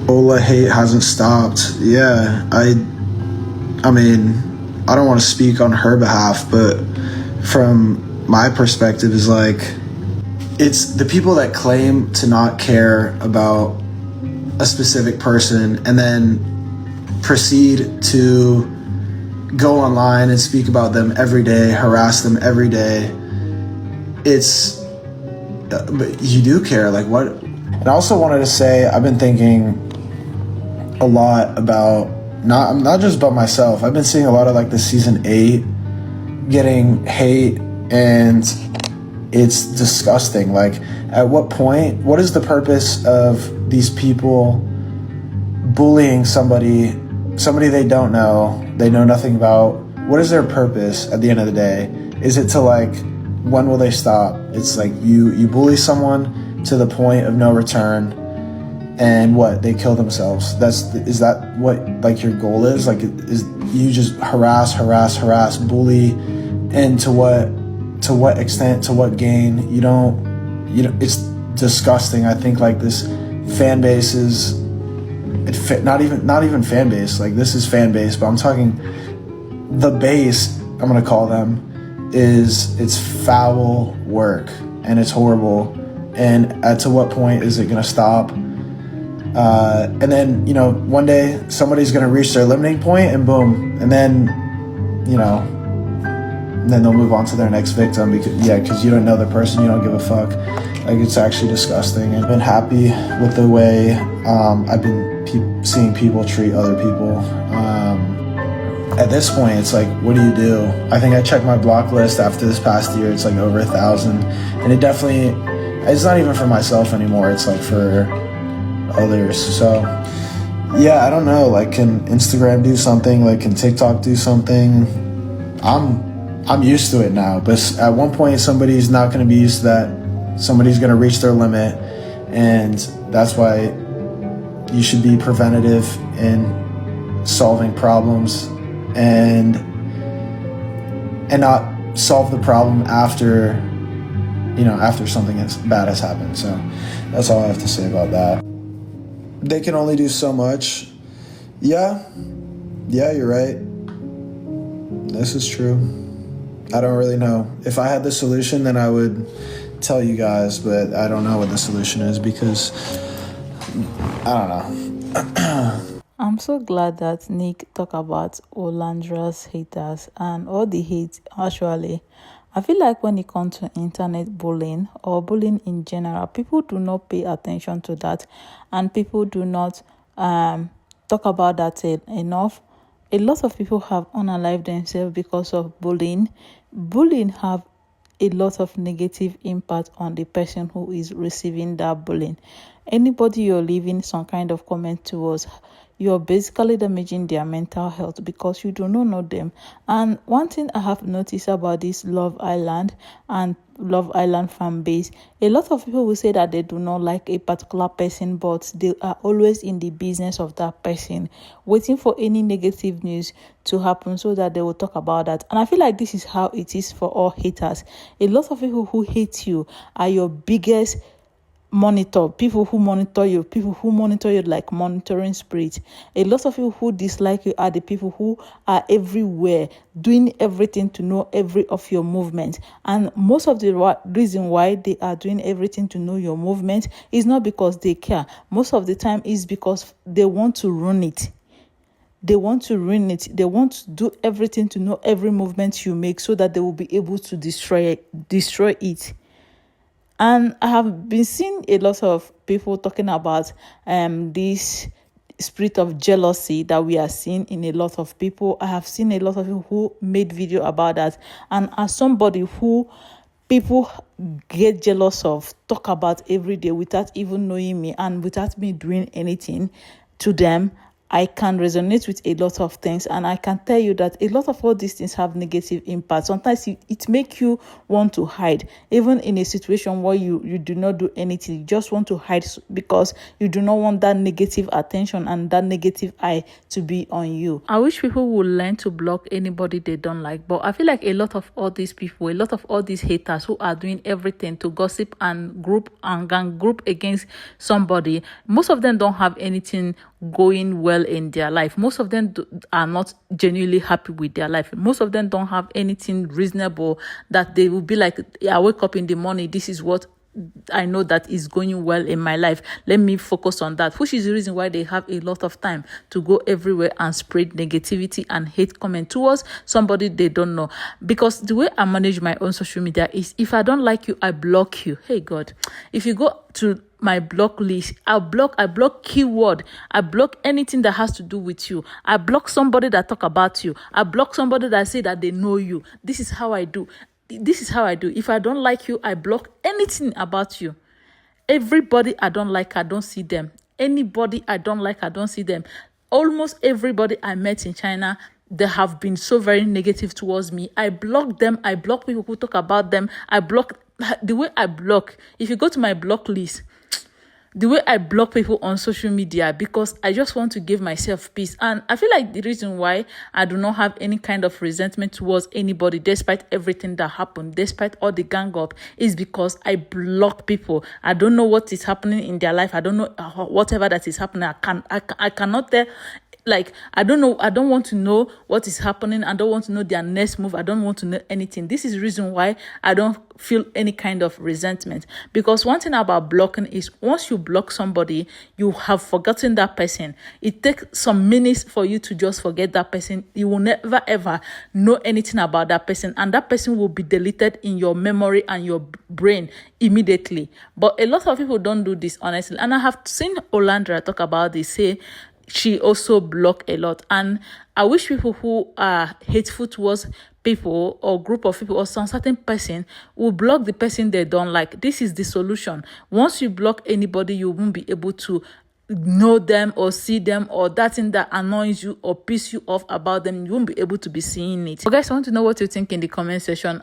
Ola hate hasn't stopped. Yeah, I mean, I don't want to speak on her behalf, but from my perspective is like, it's the people that claim to not care about a specific person and then proceed to go online and speak about them every day, harass them every day. But you do care, like what? And I also wanted to say, I've been thinking a lot about, not just about myself, I've been seeing a lot of like the season 8 getting hate, and it's disgusting. Like, at what point, what is the purpose of these people bullying somebody they don't know, they know nothing about? What is their purpose at the end of the day? Is it to like, when will they stop? It's like you bully someone to the point of no return, and what, they kill themselves. Is that what like your goal is? Like, is you just harass, bully, and to what extent, to what gain? You know, it's disgusting. I think like this fan base is not even fan base. Like, this is fan base, but I'm talking the base, I'm gonna call them, it's foul work, and it's horrible. And to what point is it gonna stop? And then, one day somebody's gonna reach their limiting point, and boom, and then, then they'll move on to their next victim because you don't know the person, you don't give a fuck. Like, it's actually disgusting. I've been happy with the way I've been seeing people treat other people. At this point, it's like, what do? I think I checked my block list after this past year. It's like over 1,000, and it's not even for myself anymore. It's like for others. So yeah, I don't know. Like, can Instagram do something? Like, can TikTok do something? I'm used to it now, but at one point somebody's not going to be used to that. Somebody's going to reach their limit, and that's why you should be preventative in solving problems and not solve the problem after something bad has happened. So that's all I have to say about that. They can only do so much. Yeah, you're right. This is true. I don't really know. If I had the solution, then I would tell you guys, but I don't know what the solution is because I don't know. I'm so glad that Nick talked about Olandra's haters and all the hate. Actually, I feel like when it comes to internet bullying or bullying in general, people do not pay attention to that, and people do not talk about that enough. A lot of people have unalived themselves because of bullying. Bullying have a lot of negative impact on the person who is receiving that bullying. Anybody you're leaving some kind of comment towards, you're basically damaging their mental health because you do not know them. And one thing I have noticed about this Love Island and Love Island fan base, a lot of people will say that they do not like a particular person, but they are always in the business of that person, waiting for any negative news to happen so that they will talk about that. And I feel like this is how it is for all haters. A lot of people who hate you are your biggest monitor, people who monitor you like monitoring spirit. A lot of people who dislike you are the people who are everywhere, doing everything to know every of your movement. And most of the reason why they are doing everything to know your movement is not because they care. Most of the time is because they want to ruin it. They want to ruin it. They want to do everything to know every movement you make so that they will be able to destroy it. And I have been seeing a lot of people talking about this spirit of jealousy that we are seeing in a lot of people. I have seen a lot of people who made video about that. And as somebody who people get jealous of, talk about every day without even knowing me and without me doing anything to them, I can resonate with a lot of things, and I can tell you that a lot of all these things have negative impact. Sometimes it make you want to hide, even in a situation where you do not do anything. You just want to hide because you do not want that negative attention and that negative eye to be on you. I wish people would learn to block anybody they don't like, but I feel like a lot of all these people, a lot of all these haters who are doing everything to gossip and gang group against somebody, most of them don't have anything going well in their life. Most of them are not genuinely happy with their life. Most of them don't have anything reasonable that they will be like, I wake up in the morning, this is what I know that is going well in my life. Let me focus on that, which is the reason why they have a lot of time to go everywhere and spread negativity and hate comment towards somebody they don't know. Because the way I manage my own social media is, if I don't like you, I block you. Hey God, if you go to my block list, I block keyword, I block anything that has to do with you, I block somebody that talk about you, I block somebody that say that they know you. This is how I do. If I don't like you, I block anything about you. Everybody I don't like, I don't see them. Anybody I don't like, I don't see them. Almost everybody I met in China, they have been so very negative towards me. I block them. I block people who talk about them. I block the way I block. If you go to my block list, the way I block people on social media, because I just want to give myself peace. And I feel like the reason why I do not have any kind of resentment towards anybody, despite everything that happened, despite all the gang up, is because I block people. I don't know what is happening in their life. I don't know whatever that is happening. I cannot tell. Like, I don't know. I don't want to know what is happening. I don't want to know their next move. I don't want to know anything. This is the reason why I don't feel any kind of resentment. Because one thing about blocking is, once you block somebody, you have forgotten that person. It takes some minutes for you to just forget that person. You will never ever know anything about that person, and that person will be deleted in your memory and your brain immediately. But a lot of people don't do this, honestly. And I have seen Olandria talk about this, say she also block a lot. And I wish people who are hateful towards people or group of people or some certain person will block the person they don't like. This is the solution. Once you block anybody, you won't be able to know them or see them, or that thing that annoys you or piss you off about them, you won't be able to be seeing it. So guys, I want to know what you think in the comment section.